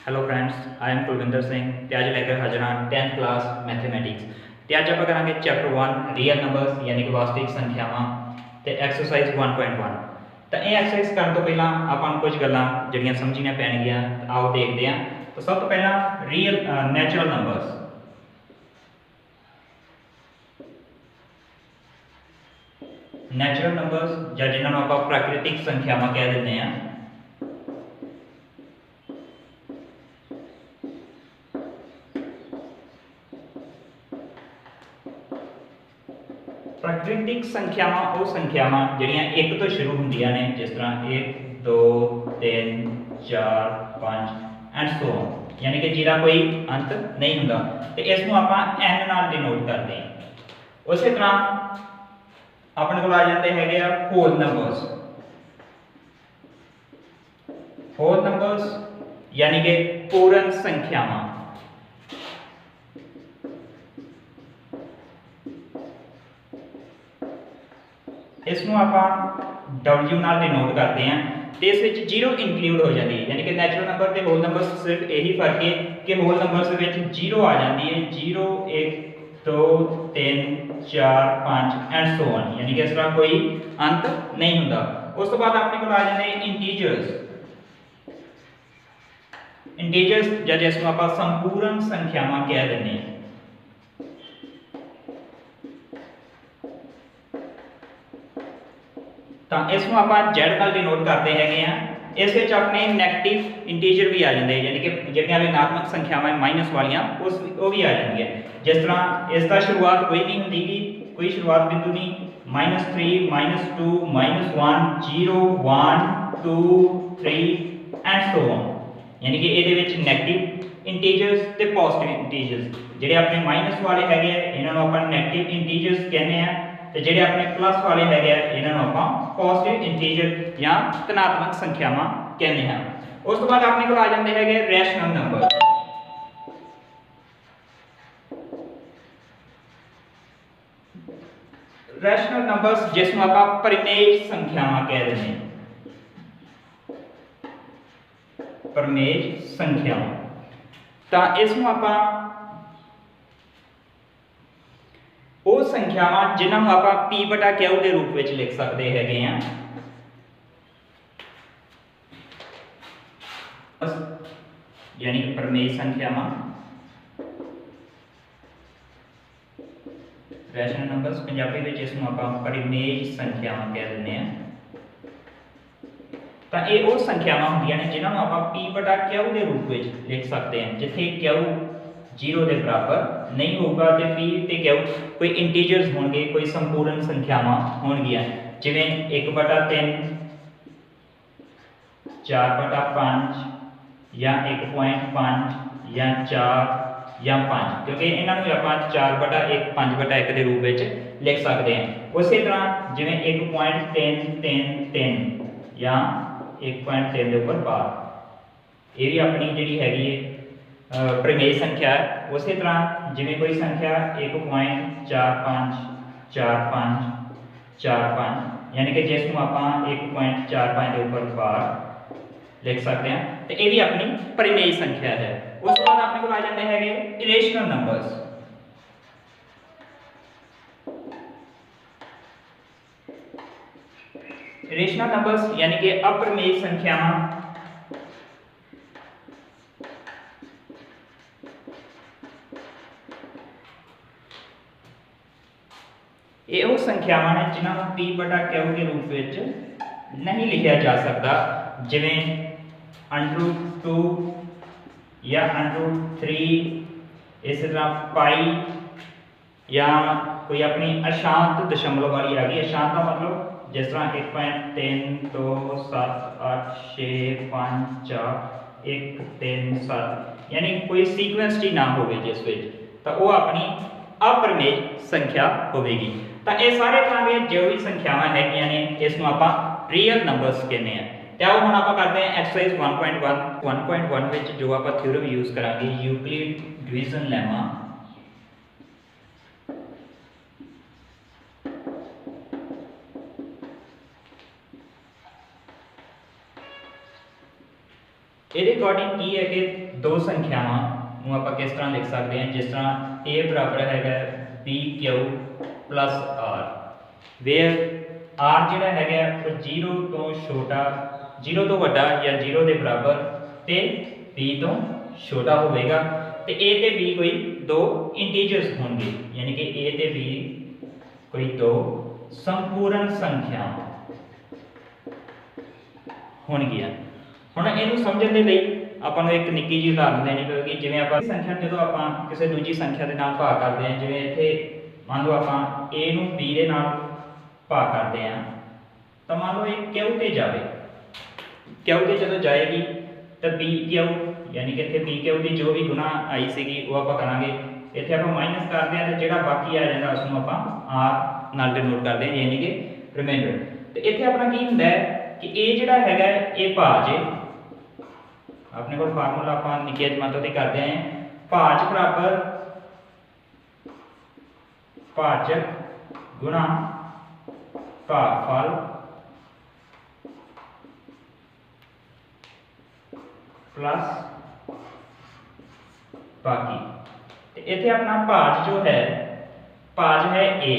Hello friends, I am Kulwinder Singh ते अज lacquer हाजिर हाँ 10th क्लास मैथमेटिक्स। तो अज आप करेंगे चैप्टर 1 रियल नंबर्स यानी कि वास्तविक संख्यावां ते एक्सरसाइज 1.1। तो ये एक्सरसाइज करने तो पहला आपां कुछ गल्लां जिहड़ियां समझनियां पैणगियां, आओ देखते हैं। तो सब तो पहला real natural numbers. Natural numbers जां जिन्हां नूं आपां प्राकृतिक संख्यावां कह दिंदे हैं। प्राकृतिक संख्यावां वो संख्यावां जिहड़ियां एक तो शुरू होंदियां ने, जिस तरह 1 2 3 4 5 एंड सो ऑन, यानी कि जिहदा कोई अंत नहीं हुंदा। ते इस नूं आपां n नाल डिनोट करदे हां। उसी तरह अपने कोल आ जाते हैगे आ होल नंबर्स। होल नंबर्स यानी कि पूर्ण संख्यावां। इसनों आप W नाल डिनोट करते हैं। तो इस विच जीरो इंक्लूड हो जाती है, यानी कि नैचुरल नंबर ते होल नंबर सिर्फ यही फर्क है कि होल नंबर्स विच जीरो आ जाती है। 0 1 2 3 4 5 एंड सो ऑन, यानी कि इस तरह कोई अंत नहीं हुंदा। उस तो बाद अपने को आ जाते हैं इंटीजर्स। इंटीजर्स या जिसनों आप संपूर्ण संख्यावां कह दिंदे हैं। तो इसमें आप Z नाल डिनोट करते हैं। इस विच अपने नैगेटिव इंटीजर भी आ जाते हैं, यानी कि जिहड़ियां ऋणात्मक संख्यावां माइनस वालियां उस वो भी आ जाती है। जिस तरह इसका शुरुआत कोई नहीं होती, कोई शुरुआत बिंदु नहीं। -3 -2 -1 0 1 2 3 एंड सो ऑन, यानी कि ये नैगेटिव इंटीजर्स ते पॉजिटिव इंटीजर्स। जिहड़े अपने माइनस वाले हैगे इन्हां नूं आपां नैगेटिव इंटीजर्स कहने हैं, तो जिहड़े अपने प्लस वाले हैगे इन्हां नूं आपां पॉजिटिव इंटीजर या धनात्मक संख्यावां कहने हैं। उस तो बाद अपने को आ जाते हैं रैशनल नंबर। रैशनल नंबर्स जिसमें आप परिमेय संख्यावां कह देते हैं। परिमेय संख्यावां तो इसमें आप वो संख्यावां जिन्होंने आप P बटा Q के रूप में लिख सकते हैं। यानी कि परिमेय संख्यावां रैशनल नंबर्स पंजाबी में इसमें आप परिमेय संख्यावां कह देते हैं। तो ये वो संख्यावां होंदियां ने जिन्होंने आप P बटा Q के रूप में लिख सकते हैं, जिथे Q 0 के बराबर नहीं होगा तो P ते Q कोई इंटीजर्स होंगे, कोई संपूर्ण संख्यावां होंगियां, जिवें 1/3 4/5 या 1.5 या 4 या 5, क्योंकि इन्होंने आप 4/1 5/1 के रूप में लिख सकते हैं। उसी तरह जिवें 1.333 या 1.3 के ऊपर 12, ये भी अपनी जी हैगी परिमेय संख्या है। उसी तरह जिवें कोई संख्या 1.454545, यानी कि जिसनों आप 1.45 के ऊपर 12 लिख सकते हैं, तो ये भी अपनी परिमेय संख्या है। उस बाद अपने को आ जाते हैं इरेशनल नंबर्स। इरेशनल नंबर्स यानी कि अपरिमेय संख्यावां ये वो संख्यावां ने जिन्होंने P बटा Q के रूप में नहीं लिखा जा सकता, जिवें √2 या √3, इस तरह पाई या कोई अपनी अशांत दशमलव वाली आ गई। अशांत का मतलब जिस तरह 1.3 2 7 8 6 5 4 1 3 7, यानी कोई सीक्वेंस जी ना हो जिस तो वो अपनी अपरिमेय संख्या होगी। तो ये सारे तरह के जो भी संख्यावां हैगियां ने इसनों आप रियल नंबर्स कहते हैं। तो आओ हम आप करते हैं एक्सरसाइज 1.1 विच जो आप थ्योरम यूज करांगे यूक्लिड डिवीजन लेमा। ये अकॉर्डिंग की है कि दो संख्यावां ਨੂੰ ਆਪਾਂ ਕਿਸ ਤਰ੍ਹਾਂ ਲਿਖ ਸਕਦੇ ਹਾਂ, ਜਿਸ ਤਰ੍ਹਾਂ a ਬਰਾਬਰ ਹੈਗਾ bq plus r, where r ਜਿਹੜਾ ਹੈਗਾ ਉਹ 0 ਤੋਂ ਛੋਟਾ 0 ਤੋਂ ਵੱਡਾ ਜਾਂ 0 ਦੇ ਬਰਾਬਰ ਤੇ b ਤੋਂ ਛੋਟਾ ਹੋਵੇਗਾ ਤੇ a ਤੇ b ਕੋਈ दो इंटीजर्स होंगे, यानी कि a ते b कोई दो संपूर्ण संख्या होणगियां। हुण इहनूं समझण दे लई आपां नूं एक निक्की जी उदाहरण देनी पवेगी। जिवें आपां संख्या जदों आपां किसी दूजी संख्या दे नाल भाग करदे हां, जिवें इत्थे मान लो आपां a नूं b दे नाल भाग करदे हां तां मान लो ये क्यू ते जावे, क्यू ते जदों जाएगी तो b क्यू यानी कि इत्थे b क्यू की जो भी गुणा आई सीगी वो आपां करांगे, इत्थे आपां माइनस करदे हां ते जिहड़ा बाकी आ जांदा उस नूं आपां r नाल डिनोट करदे हां, यानी कि रिमाइंडर। ते इत्थे अपना की हुंदा है कि a जिहड़ा हैगा ये भाज है, अपने कोल फार्मूला आपां निक्की जमातों ते करदे हैं, भाज बराबर भाजक गुणा भागफल प्लस बाकी। इत्थे अपना भाज जो है, भाज है a,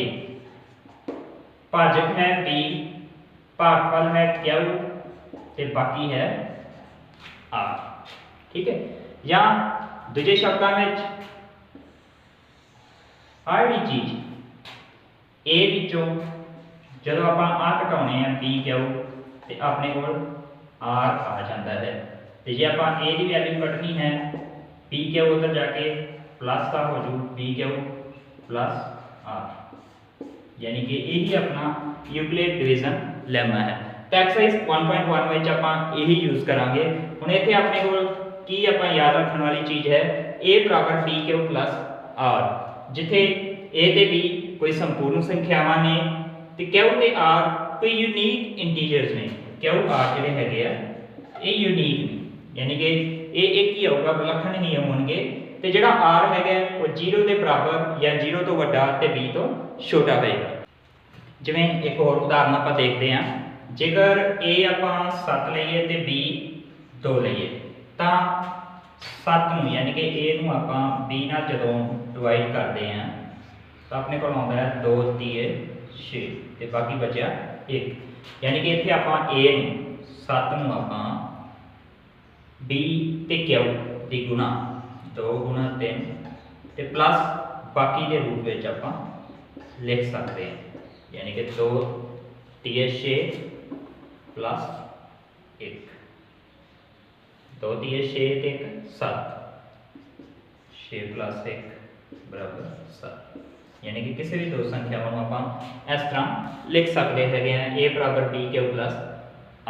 भाजक है b, भागफल है q ते बाकी है r। ठीक है, या दूजे शब्दों में आ जी चीज a विचों जदों आपां आ घटाउने आ b q ते अपने कोल r आ जाता है। तो जे आप a की वैल्यू कटनी है b क्यू उधर जाके प्लस का हो जू b क्यू प्लस r, यानी कि यही अपना यूक्लिड डिवीजन लेमा है। तो एक्सरसाइज 1.1 में आप यही यूज करांगे। हुण इत्थे अपने कोल की आपां याद रखने वाली चीज़ है a बराबर b क्यू प्लस r, जिथे a ते b कोई संपूर्ण संख्यावां ने ते q ते r कोई यूनीक इंटीजर्स ने। q r जिहड़े हैगे आ ये यूनीक ने, यानी कि ये एक ही होगा, विलक्षण ही होंगे। तो जिहड़ा r हैगा वो 0 के बराबर या 0 तो वड्डा ते b तो छोटा होएगा। जिवें एक और उदाहरण आप देखते हैं, जेकर a आपां 7 लईए ते b 2 लईए तां 7 नूं यानी कि a नूं आपां b नाल जदों डिवाइड करते हैं तो अपने कोल आउंदा है 2 3 6 ते बाकी बचा 1, यानी कि इत्थे आपां a नूं 7 नूं आपां b ते q दी गुणा 2 गुणा 3 ते प्लस बाकी के रूप में आपां लिख सकते हैं, यानी कि 2 3 6 प्लस 1, 2 3 6 ते 7, 6 प्लस 1 बराबर 7, यानी कि किसी भी दो संख्यावां नूं आपां इस तरह लिख सकते हैं a बराबर b क्यू प्लस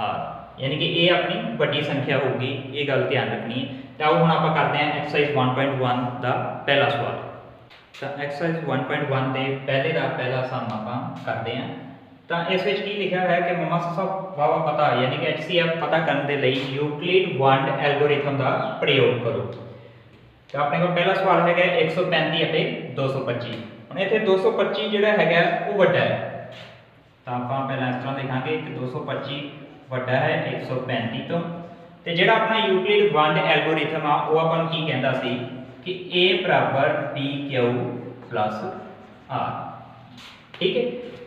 r, यानी कि ये अपनी बड़ी संख्या होगी, ये गल ध्यान रखनी है। तो हुण आपां करते हैं एक्सरसाइज 1.1 का पहला सवाल। तो एक्सरसाइज 1.1 के पहला सम आपां करते हैं। तो इस विच की लिखा है कि मम्मा सब वावा पता, यानी कि HCF पता करने के लिए यूक्लिड वंड एल्गोरिथम का प्रयोग करो। तो अपने को पहला सवाल है 135 और 225। हुण इत्थे 225 जिहड़ा है वो वड्डा है, तो आपां पहला इस तरह लिखांगे कि 225 वड्डा है 135 तो। ते जिहड़ा अपना यूक्लिड वंड एल्गोरिथम आ वो अपन की कहंदा सी कि a बराबर b क्यू प्लस r। ठीक है,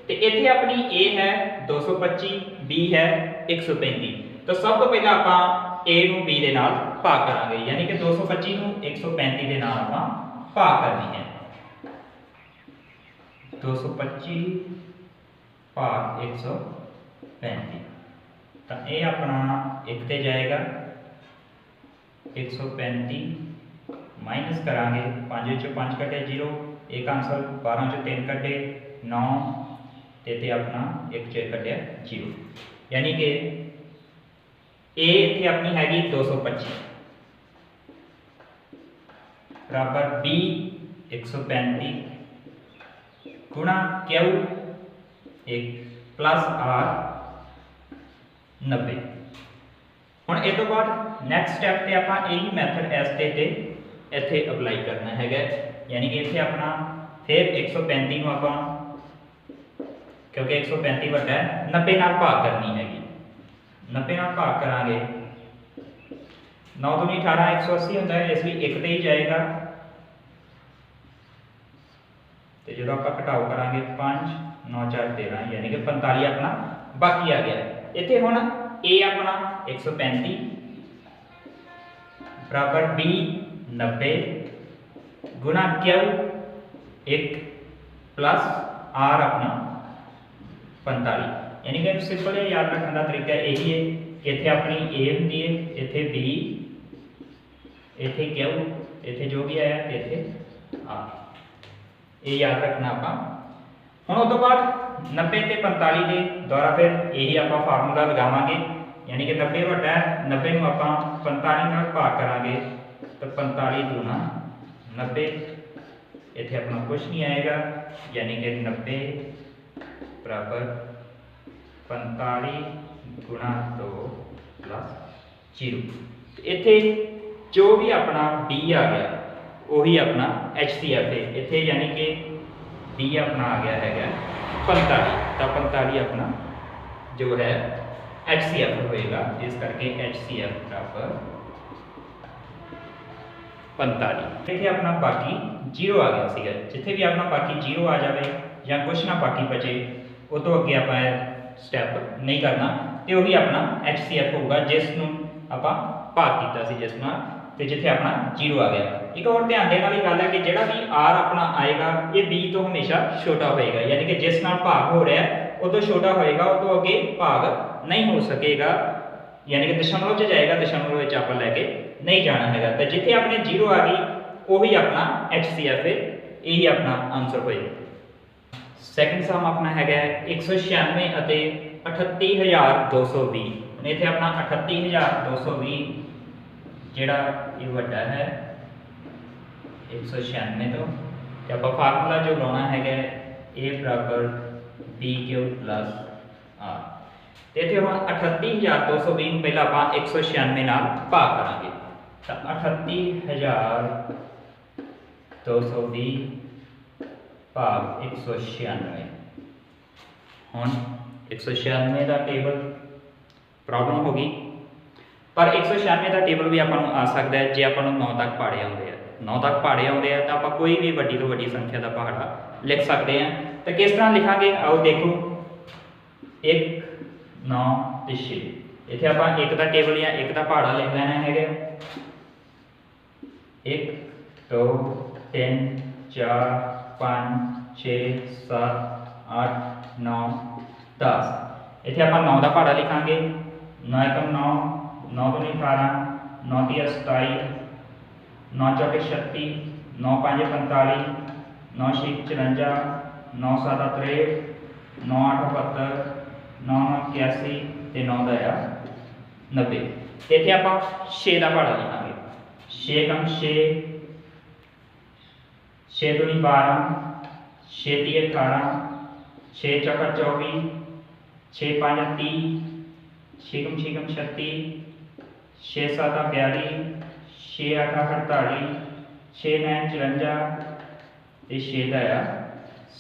तो इत्थे अपनी a है 225, b है 135। तो सब तो पहला आपां a नूं b दे नाल भाग करांगे, यानी कि 225 नूं 135 दे नाल आपां भाग करनी है। 225 भाग 135, तो ये अपना एक ते जाएगा 135 माइनस करांगे 5 विचों 5 कटे 0, एक आंसर 12 चों 3 कटे 9 ते अपना 1 चों कटे 0, यानी कि a इत्थे अपनी हैगी 225 बराबर b 135 गुणा q 1 प्लस r 90। हुण इस तो बाद नैक्सट स्टैप ते आपां यही मैथड इस ते इत्थे अप्लाई करना है, यानी कि इत्थे अपना फिर 135 नूं आपां क्योंकि 135 वड्डा है 90 नाल भाग करनी हैगी, 90 नाल भाग करांगे 9 दूनी 18 180 होता है, इसलिए एक ते ही जाएगा। तो जो आप घटाओ करांगे 5 9 4 13 यानी कि 45 अपना बाकी आ गया। इत्थे हुण ए अपना 135 बराबर बी 90 गुना क्यू 1 प्लस आर अपना 45। यानी कि सिंपल याद रखने का तरीका यही है कि इत्थे अपनी ए होंदी है, इत्थे बी, इत्थे क्यू, इत्थे जो भी आया इत्थे आर, ये याद रखना आपां। हुण उस तो बाद 90 ते 45 के द्वारा फिर यही आपां फार्मूला लगावांगे, यानी कि 90 वड्डा है, 90 नूं आपां 45 नाल भाग करांगे तो 45 दूना 90, इत्थे अपना कुछ नहीं आएगा, यानी कि 90 बराबर 45 गुणा 2 प्लस 0। इत्थे जो भी अपना बी आ गया वही अपना HCF है इत्थे, यानी कि बी अपना आ गया है 45, तो 45 अपना जो है HCF होएगा, इस करके HCF बराबर 45। इत्थे अपना बाकी 0 आ गया सीगा, जिथे भी अपना बाकी 0 आ जाए या कुछ ना बाकी बचे वो तो अगे आप स्टैप नहीं करना, तो वही अपना HCF होगा जिसनूं आपां भाग कीता सी जिस नाल, ते जिथे अपना 0 आ गया। एक और ध्यान देने वाली गल है कि जिहड़ा भी R अपना आएगा ये B तो हमेशा छोटा होएगा, यानी कि जिस नाल भाग हो रहा है वो तो छोटा होएगा, वो तो अगे भाग नहीं हो सकेगा, यानी कि दशमलव च जाएगा, दशमलव विच आपां लैके नहीं जाना हैगा। तो जिथे अपने 0 आ गई वही अपना HCF है, यही अपना आंसर होएगा। सैकेंड सम अपना है 196 ਅਤੇ 38220। इत्थे अपना 38220 जिहड़ा ये वड्डा है 196 तो आप फार्मूला जो लाना है ए बराबर बी क्यू प्लस आर। तो इत्थे हुण 38220 पहला आप 196 नाल भाग करांगे, तो 38220 भाग 196। हुण 196 का टेबल प्रॉब्लम हो गई, पर 196 का टेबल भी आपां नूं आ सकता है जे आपां नूं 9 तक पहाड़े आउंदे आ, 9 तक पहाड़े आउंदे आ तो आपां कोई भी वड्डी तो वड्डी संख्या का पहाड़ा लिख सकते हैं। तो किस तरह लिखांगे आओ देखो, 1 9 ते 6, इत्थे आपां 1 का टेबल या 1 का पहाड़ा लिख लेना है 1 2 3 4 5 6 7 8 9 10। इत्थे आपां 9 का पहाड़ा लिखांगे, 9 एकम 9 9 दूनी 18 9 तीया 27 9 चौके 36 9 5 45 9 6 54 9 7 63 9 8 72 9 9 81 ते 9 10 90। इत्थे आपां 6 का पहाड़ा लिखांगे, 6 एकम 6 6 दूनी 12 6 तीय 18 6 चौका 24 6 5 30 6 कम 36 6 7 42 6 8 48 6 9 54 ते 6 10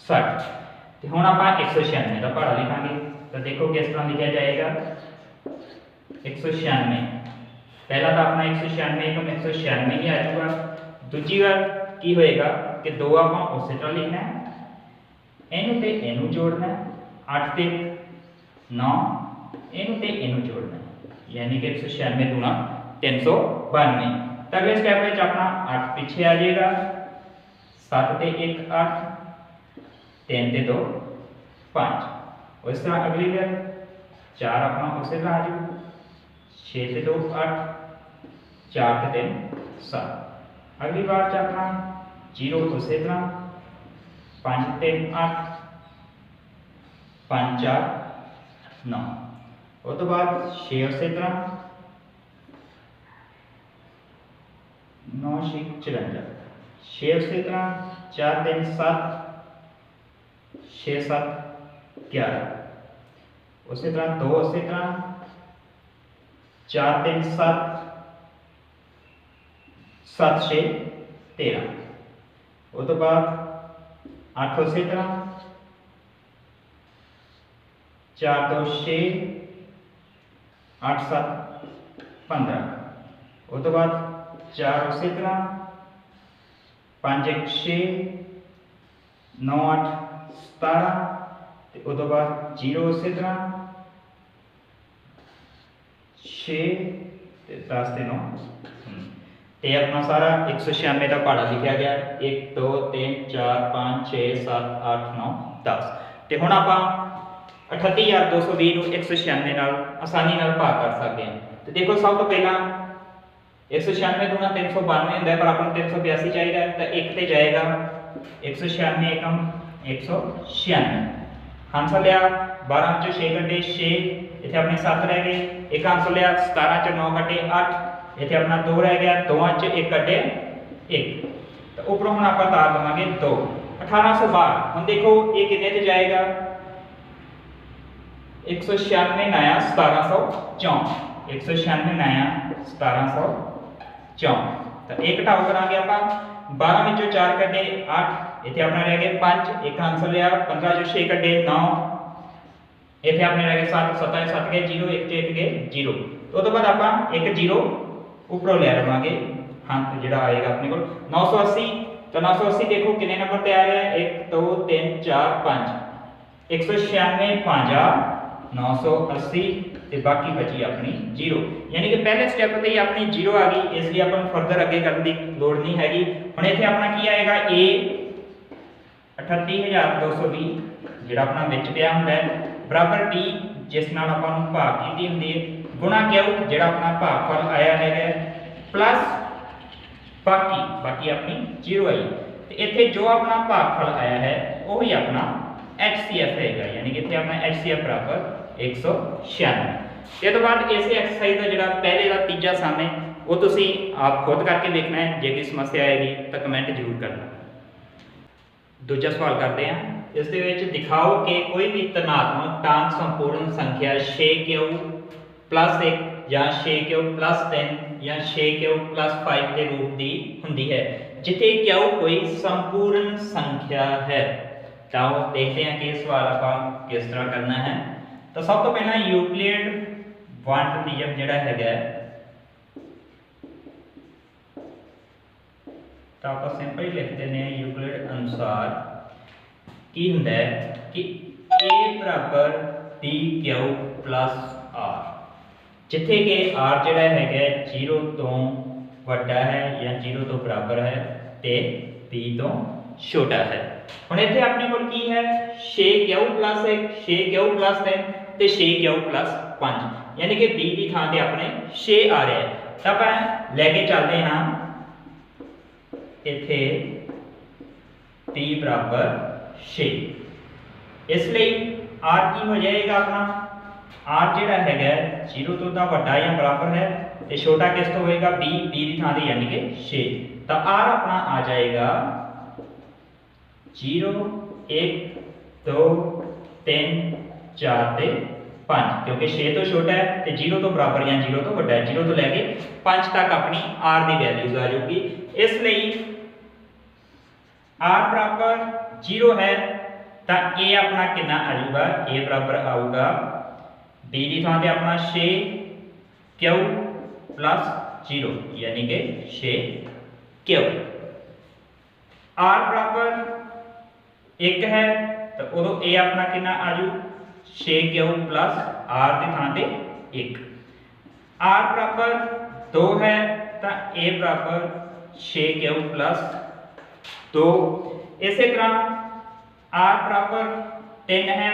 60। तो हुण आपां 196 का पहाड़ा लिखांगे, तो देखो किस तरह लिखा जाएगा 196। पहला तो अपना 196 एकम 196 ही आ जाएगा, दूजी बार की होएगा कि 2 आपां उस तरह लिखना है, इनू ते इनू जोड़ना है, 8 ते 9 इनू ते इनू जोड़ना है, यानी कि 196 दूना 392। तो अगले स्टेप में अपना 8 पीछे आ जाएगा, 7 ते 1 8 3 ते 2 5। उस तरह अगली बार 4 अपना उस तरह आ जाएगा, 6 ते 2 8 4 ते 3 7। अगली बार अपना 0 उस तरह 5 3 8 5 4 9। उस तो बाद 6 उस तरह 9 6 54 6 उस तरह 4 3 7 6 7 11। उस तरह 2 उस तरह 4 3 7 7 6 13। उस तो बाद 8 उस तरह 4 2 6 8 7 15। उस तो बाद 4 उस तरह 5 1 6 9 8 17 ते उस तो बाद 0 उस तरह 6 10 ते 9 ते अपना सारा 196 का पहाड़ा लिखा गया 1 2 3 4 5 6 7 8 9 10 तो हुण आपां 38,220 ਨੂੰ 196 ਨਾਲ आसानी नाल भाग कर सकते हैं। तो देखो सब तो पहला 196 दूना 392 ਹੁੰਦਾ पर अपन 382 चाहिए तो एक ते जाएगा 196 एकम 196 आंसर लिया 12 चो 6 कटे 6 इथे अपने 7 रह गए एक आंसर लिया 17 चो 9 कटे 8 इथे अपना 2 रह गया 2 च 1 कटे 1 तो ऊपर हम आप तार लवांगे 2 1812 हम देखो ये कितने ते जाएगा 196 नया 1764 196 नया 1764 तो एक घटाओ करांगे आप 12 में 4 कटे 8 इथे अपना रह गए 5 एक आंसर लिया 15 जो 6 कटे 9 इथे अपने रह गए 7 7 7 गए 0 1 1 गए 0 तो बाद आप एक 0 ऊपरों ले लवांगे हाँ जो आएगा अपने को 980 तो 980 देखो कितने नंबर ते आ रहा है 1 2 3 4 5 196 5 980 ते बाकी बची अपनी 0 यानी कि पहले स्टेप पे ही अपनी 0 आ गई इसलिए अपन फर्दर आगे करने की लोड़ नहीं हैगी हुण इथे अपना की आएगा ए 38,220 जेड़ा अपना विच पिया हुंदा है बराबर टी जिस नाल अपन भाग कीती हुंदी है गुणा क्यू जेड़ा अपना भागफल आया है प्लस बाकी बाकी अपनी 0 आई ते इथे जो अपना भागफल आया है वही अपना HCF है यानी कि इथे अपना HCF बराबर 196 ये तो बाद इस एक्सरसाइज का जो पहले का तीजा सम है वो तुसी आप खुद करके देखना है जे कोई समस्या आएगी तो कमेंट जरूर करना। दूजा सवाल करते हैं इस दे विच दिखाओ कि कोई भी धनात्मक टांक संपूर्ण संख्या 6q + 1 या 6q + 3 या 6q + 5 के रूप की हुंदी है जिथे q कोई संपूर्ण संख्या है। तो देखते हैं कि सवाल आप किस तरह करना है। तो सब तो पहला यूक्लिड क्वांटम नियम जिहड़ा हैगा तो आप सिंपल लिख देने हैं यूक्लिड अनुसार की हुंदा है कि a बराबर dq + r जिथे कि r जिहड़ा हैगा 0 तो वड्डा है या 0 तो बराबर है ते b तो छोटा है। हुण इत्थे अपने कोल की है 6q + 1 6q + 3 ते 6q + 5 यानी कि b की थां ते अपने 6 आ रहा है तो आप लेके चलते हैं इत्थे b बराबर 6 इसलिए r की हो जाएगा अपना r जिहड़ा हैगा 0 तो वड्डा या बराबर है ते छोटा किस तो होएगा b की थां ते यानी कि 6 तो r अपना आ जाएगा 0 1 2 3 4 ते 5 क्योंकि 6 तो छोटा है तो 0 तो बराबर या 0 तो बड़ा है 0 तो लैके 5 तक अपनी r की वैल्यूज आ जाएगी इसलिए r बराबर 0 है तो a अपना कितना आ जाऊगा a बराबर आऊगा b की थां ते अपना 6q + 0 यानी कि 6q r बराबर 1 है तो उदो a अपना कितना आजू 6q + r की थां ते 1 r बराबर 2 है तो a बराबर 6q + 2 इसी तरह r बराबर 3 है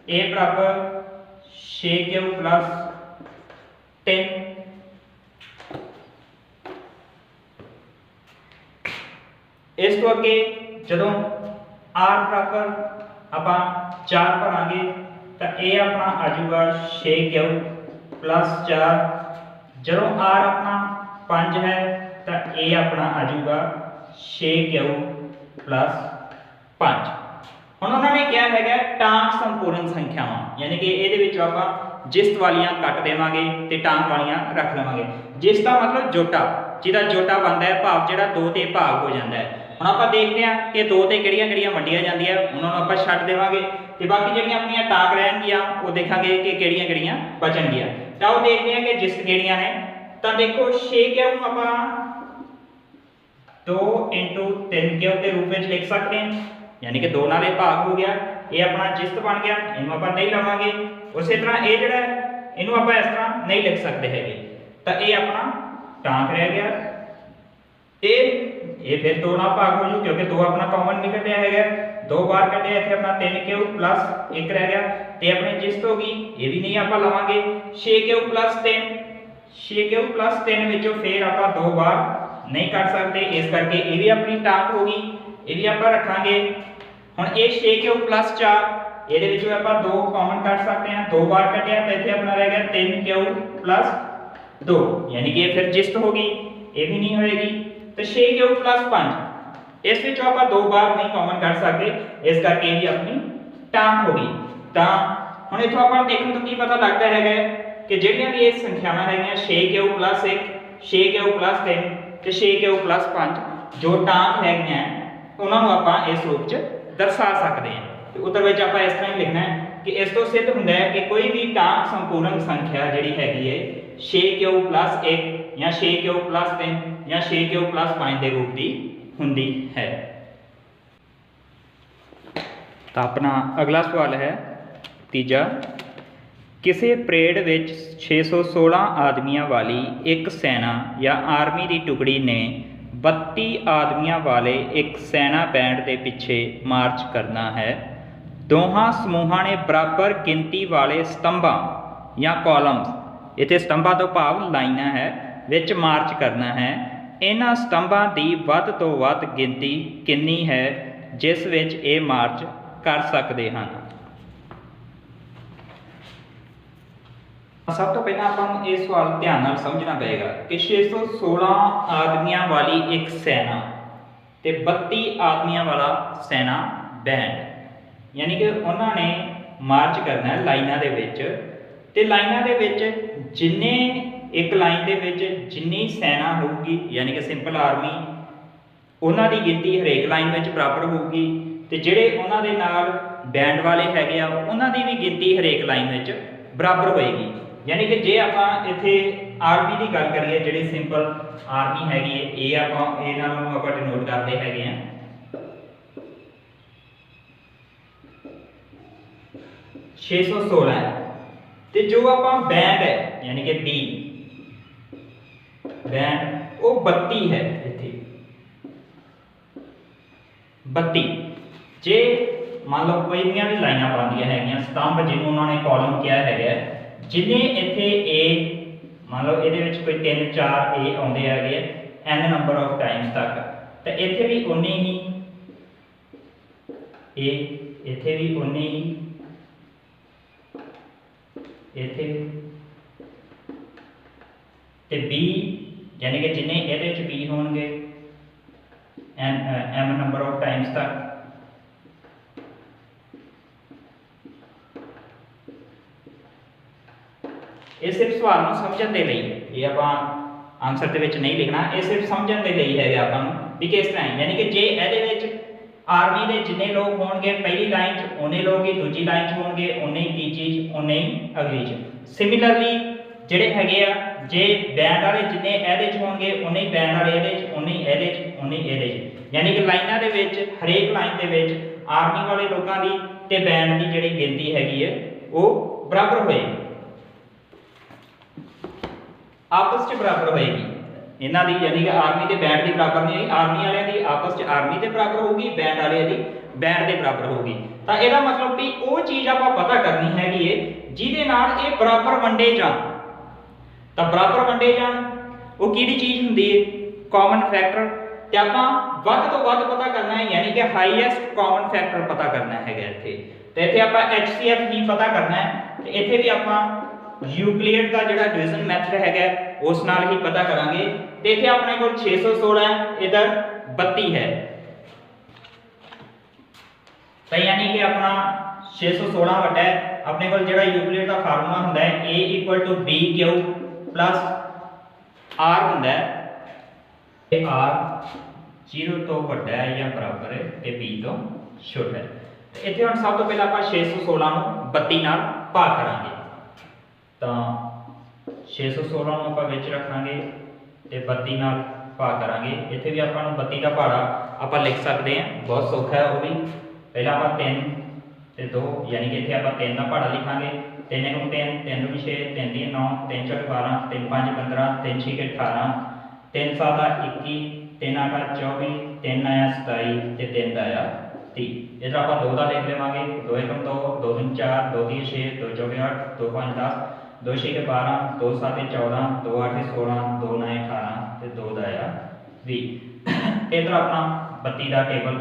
a बराबर 6q + 3 इस तो अगे जदों r बराबर आप 4 भरांगे तो a अपना आ जाऊगा 6q + 4 जदों r अपना 5 है तो a अपना आ जाऊगा 6q + 5 हुण उन्होंने क्या है टांक संपूर्ण संख्यावां यानी कि ये आप जिस्त वालियां कट देवांगे ते टांक वालियां रख लवांगे जिस का मतलब जोटा जिहदा जोटा बनता है भाव जिहड़ा 2 ते भाग हो जाता है। हुण आपां देखते हैं कि 2 ते किहड़ियां वंडियां जांदियां उन्हां नूं आपां छड्ड देवांगे ते बाकी जिहड़ियां अपनियां टांक रहणगियां वो देखांगे कि किहड़ियां बचणगियां। तो आओ देखते हैं कि जिस्त किहड़ियां ने तो देखो 6 क्यू ਆਪਾਂ 2 × 3 क्यू के रूप में लिख सकते हैं, यानी कि 2 नाल भाग हो गया, ये अपना जिस्त बन गया, इनू आप नहीं लवांगे। उस तरह ये जोड़ा इनू आप इस तरह नहीं लिख सकते है, तो ये अपना टांक रह गया। ये फिर 2 नाल भाग हो जू, क्योंकि 2 अपना कॉमन नहीं कटिया है, 2 बार कटिया, इतने अपना 3 क्यू प्लस 1 रह गया, तो अपनी जिस्त होगी, ये भी नहीं आप लवांगे। 6 क्यू प्लस 3, 6 क्यू प्लस 3 विचों फिर आप 2 बार नहीं कर सकते, इस करके ये भी अपनी टांक होगी, ये भी आप रखांगे। हुण ये 6 क्यू प्लस 4, ये 2 कॉमन कट सकते हैं, 2 बार कटिया, तो इतने अपना रह गया 3 क्यू प्लस 2, यानी कि फिर जिस्त होगी, ये भी नहीं होएगी। तो 6 क्यू प्लस 5, इस विचों आप 2 बार नहीं कॉमन कर सकते, इस करके भी अपनी टांक होगी। तो हुण इथों आप देखने तो की पता लगता है कि जिहड़ियां भी ये संख्यावां है 6 क्यू प्लस 1, 6 क्यू प्लस 3 ते 6 क्यू प्लस 5 जो टांक है उन्होंने आप इस रूप च दर्शा सकते हैं। तो उत्तर में आप इस तरह ही लिखना है कि इस तो सिद्ध होंदा है कि कोई भी टांक संपूर्ण संख्या जिहड़ी हैगी है 6 क्यू प्लस 1 या 6 क्यू प्लस 3 या 6 क्यू प्लस 5 के रूप की हुंदी है। तो अपना अगला सवाल है तीजा, किसी परेड विच 616 आदमियों वाली एक सेना या आर्मी की टुकड़ी ने 32 आदमियों वाले एक सेना बैंड के पीछे मार्च करना है। दोहां समूहों ने बराबर गिनती वाले स्तंभां या कॉलम्स, इत्थे स्तंभां तो भाव लाइनां है, विच मार्च करना है। इन्हां स्तंभां की वध तो वध गिनती कितनी है जिस विच ये मार्च कर सकते हैं। सब तो पहले आप ये सवाल ध्यान नाल समझना पड़ेगा कि 616 आदमियों वाली एक सेना ते 32 आदमियों वाला सेना बैंड, यानी कि उन्होंने मार्च करना है लाइनां दे विच, ते लाइनां दे विच जिन्ने एक लाइन दे विच जिन्नी सेना होगी, यानी कि सिंपल आर्मी, उन्हां दी गिनती हरेक लाइन में बराबर होगी, ते जिहड़े उन्हां दे नाल बैंड वाले हैगे आ उन्हां दी भी गिनती हरेक लाइन में बराबर होएगी। यानी कि जे आप इत्थे आर्मी की गल करिए, जिहड़ी सिंपल आर्मी हैगी है, ये आप इन्हां नूं डिनोट करते हैगे आ 616 है, ते जो आप बैंड है यानी कि बी बैंड वो 32 है, इत्थे 32। जे मान लो कोई भी लाइनां बनदियां हैगियां, स्तंभ जिन्होंने उन्होंने कॉलम किया है, जिन्हें इत्थे ए मान लो ये कोई 3 4 ए आउंदे हैगे n नंबर ऑफ टाइम्स तक, तो इत्थे भी उन्ने ही ए, इत्थे भी उन्ने ही, इत्थे ते बी, यानी कि जिन्ने ये बी होणगे m नंबर ऑफ टाइम्स तक। ये सिर्फ सवाल को समझने के लिए, ये आप आंसर के नहीं लिखना, ये सिर्फ समझने के लिए है आप भी किस तरह, यानी कि जे ये आर्मी के जिन्ने लोग होंगे पहली लाइन च उन्ने लोग ही, दूजी लाइन च होंगे उन्ने ही, तीजी च उन्ने ही, अगली च। सिमिलरली जिहड़े हैगे आ जे बैंड वाले जिन्ने ये होंगे उन्ने ही बैंड वाले ये, उन्ने ही ये, उन्ने ही ये, यानी कि लाइनां दे विच हरेक लाइन दे विच आर्मी वाले लोगों की ते बैंड की जिहड़ी गिनती हैगी है वो बराबर होएगी, आपस में बराबर होएगी इन्हां दी, यानी कि आर्मी के बैंड की बराबर नहीं होगी, आर्मी वाले की आपस में आर्मी के बराबर होगी, बैंड वाले की बैंड के बराबर होगी। तो यदा मतलब भी वो चीज़ आप पता करनी हैगी है जिहदे नाल ये बराबर वंडे जाण। तो बराबर वंडे जाण वो किहड़ी चीज़ हुंदी है, कॉमन फैक्टर, ते आपां वध तो वध पता करना है, यानी कि हाईएस्ट कॉमन फैक्टर पता करना है इत्थे। तो इत्थे आपां HCF ही पता करना है, तो इत्थे भी आपां यूक्लिड का जिहड़ा डिवीजन मैथड है उस नाल ही पता करांगे। तो इत्थे अपने को 616 है, इधर 32 है, तो यानी कि अपना 616 वटा है अपने को जिहड़ा यूक्लिड का फार्मूला हुंदा है A = BQ + R हुंदा है, R 0 तो वड्डा है या बराबर है ते B तो छोटा है। तो इत्थे हुण सब तो पहले आप 616 नूं 32 नाल भाग करांगे, तो 616 ਨੂੰ ਆਪਾਂ ਵਿੱਚ ਰੱਖਾਂਗੇ ਤੇ 32 ਨਾਲ ਭਾਗ ਕਰਾਂਗੇ। ਇੱਥੇ ਵੀ ਆਪਾਂ ਨੂੰ 32 ਦਾ ਪਹਾੜਾ ਆਪਾਂ ਲਿਖ ਸਕਦੇ ਹਾਂ, ਬਹੁਤ ਸੌਖਾ ਹੈ ਉਹ ਵੀ। ਪਹਿਲਾਂ ਆਪਾਂ 3 ਤੇ 2 ਯਾਨੀ ਕਿ ਇੱਥੇ ਆਪਾਂ 3 ਦਾ ਪਹਾੜਾ ਲਿਖਾਂਗੇ। 3 ਨੂੰ 3, 3 ਨੂੰ 6, 3 ਦੀ 9, 3 4 12, 3 5 15, 3 6 18, 3 7 21, 3 8 24, 3 9 27 ਤੇ 3 ਦਾ 30। इधर आप 2 का लिख लेवांगे। 2 1 2, 2 3 4, 2 3 6, 2 4 8, 2 5 10, 2 6 12, 2 7 14, 2 8 16, 2 9 18 ਤੇ 2 ਦਾ 20। इधर अपना 32 का टेबल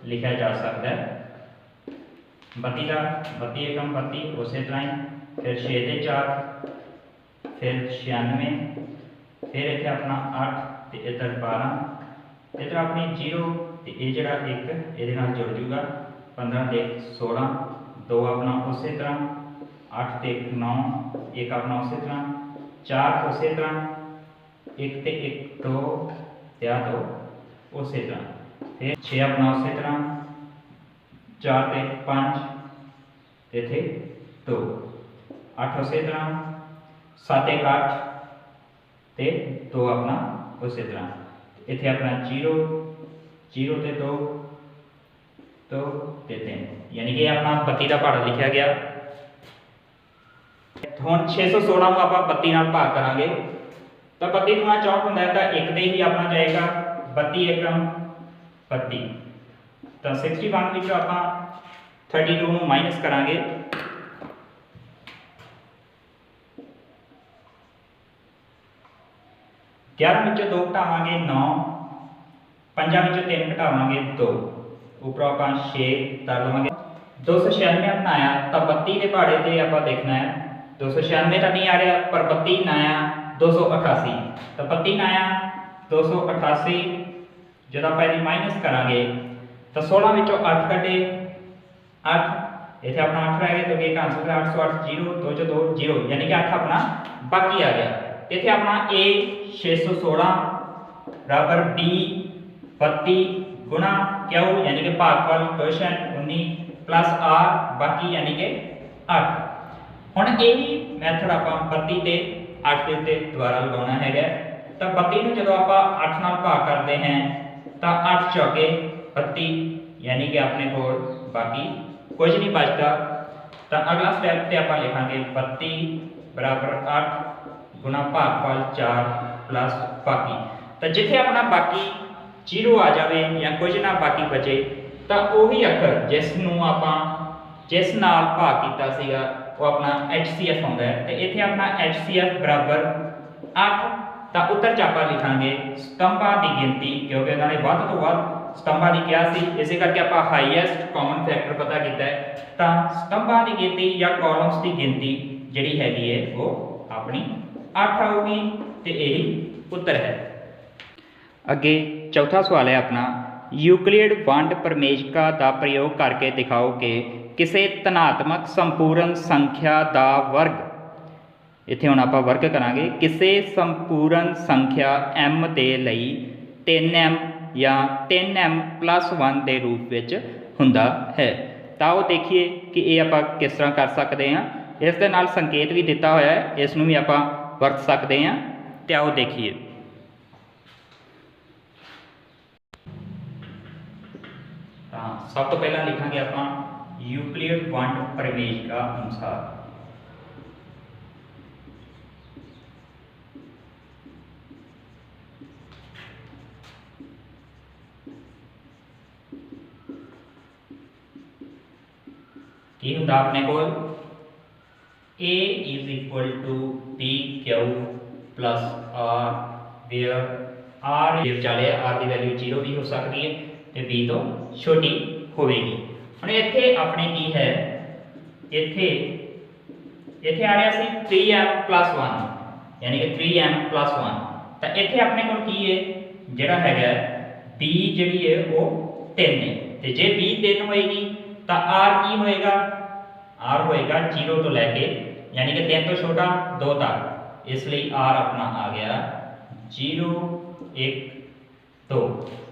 लिखा जा सकता है। 32 का 32 एकम 32 उस तरह ही, फिर 6 ते 4, फिर 96, फिर इतने अपना 8 तो इधर 12, इधर अपनी 0 तो ये जरा एक ये जुड़ जूगा। 15 ते 16, 2 अपना उस तरह, 8 ते 9, 1 अपना उस तरह, 4 उस तरह, 1 ते 1 2 त्या 2 उस तरह, फिर 6 अपना उस तरह, 4 ते 5 इतने 2, 8 उस तरह, 7 1 8 ते 2 अपना उस तरह, इतने अपना 0 0 ते 2 2 ते 3, यानी कि अपना 32 का पहाड़ा लिखा गया। हुण 616 ਨੂੰ ਆਪਾਂ 32 ਨਾਲ ਭਾਗ ਕਰਾਂਗੇ ਤਾਂ 32 ਗੁਣਾ 64 ਹੁੰਦਾ ਹੈ, ਤਾਂ ਇੱਕ ਦੇ ਹੀ ਆਪਣਾ ਜਾਏਗਾ 32 एकम 32। ਤਾਂ 61 ਵਿੱਚੋਂ ਆਪਾਂ 32 ਨੂੰ ਮਾਈਨਸ ਕਰਾਂਗੇ। 11 ਵਿੱਚੋਂ 2 ਘਟਾਵਾਂਗੇ 9, 5 ਵਿੱਚੋਂ 3 ਘਟਾਵਾਂਗੇ 2, ਉੱਪਰੋਂ ਆਪਾਂ 6 ਕਰ ਲਵਾਂਗੇ। 296 ਬਣਾਇਆ ਤਾਂ 32 ਦੇ ਪਹਾੜੇ ਤੇ ਆਪਾਂ ਦੇਖਣਾ ਹੈ। 296 ਤਾਂ ਨਹੀਂ ਆ ਰਿਹਾ, ਪਰ 32 ਨਾ ਆਇਆ 288, ਤਾਂ 32 ਨਾ ਆਇਆ 288। जब आप ये माइनस करांगे तो 16 ਵਿੱਚੋਂ 8 ਕੱਢੇ 8, इतने अपना 8 रह गया, तो एक आंसर है 808 0 2 2 0, यानी कि 8 अपना बाकी आ गया। इतने अपना A 616 बराबर B 32 गुणा Q यानी कि भागफल क्वेश्चन 19 प्लस R बाकी यानी कि 8। हुण यही मैथड आप 32 ते 8 के उत्ते दोबारा लगाना है। तो 32 ਨੂੰ ਜਦੋਂ ਆਪਾਂ 8 ਨਾਲ ਭਾਗ ਕਰਦੇ हैं तो 8 चौके 32, यानी कि अपने को बाकी कुछ नहीं बचता। तो अगला स्टेप पे आप लिखांगे 32 बराबर 8 गुणा भागफल 4 प्लस बाकी। तो जिथे अपना बाकी 0 आ जाए या कुछ ना बाकी बचे तो वही अखर जिस नाल भाग किया सीगा वो अपना HCF होंदा है। तो इत्थे अपना HCF बराबर 8। तो उत्तर च आपां लिखांगे स्तंभां की गिनती, क्योंकि उन्होंने वध तो वध स्तंभां की कहा सी, इस करके आपां हाईएस्ट कॉमन फैक्टर पता किया है। तो स्तंभां की गिनती या कॉलम्स की गिनती जिहड़ी हैगी है वो अपनी 8 आऊगी, तो यही उत्तर है। अगे चौथा सवाल है अपना, यूक्लिड वंड प्रमेयिका का प्रयोग करके दिखाओ कि किसी धनात्मक संपूर्ण संख्या का वर्ग, इत्थे हुण आपां वर्ग करांगे, किसी संपूर्ण संख्या m के लिए 3m या 3m + 1 के रूप में हुंदा है। तो आओ देखिए कि ये आपां किस तरह कर सकते हैं। इस दे नाल संकेत भी दिता होया है, इसनूं भी आपां वरत सकते हैं। तो आओ देखिए, सब तो पहला लिखांगे आपां यूक्लिड वंड प्रमेयिका अनुसार। की होंदा अपने को A = PQ + R, where R विचाले R की वैल्यू 0 भी हो सकती है तो B तो छोटी होगी। हुण इत्थे अपने की है, इत्थे आ रहा सी 3m + 1 यानी कि 3m + 1। तो इत्थे अपने को की है जिहड़ा हैगा B जिहड़ी है वो 3 है, तो जे B 3 होएगी तो R की होएगा, R होएगा 0 तो लैके यानी कि 3 तो छोटा 2 तक, इसलिए R अपना आ गया 0 1 2।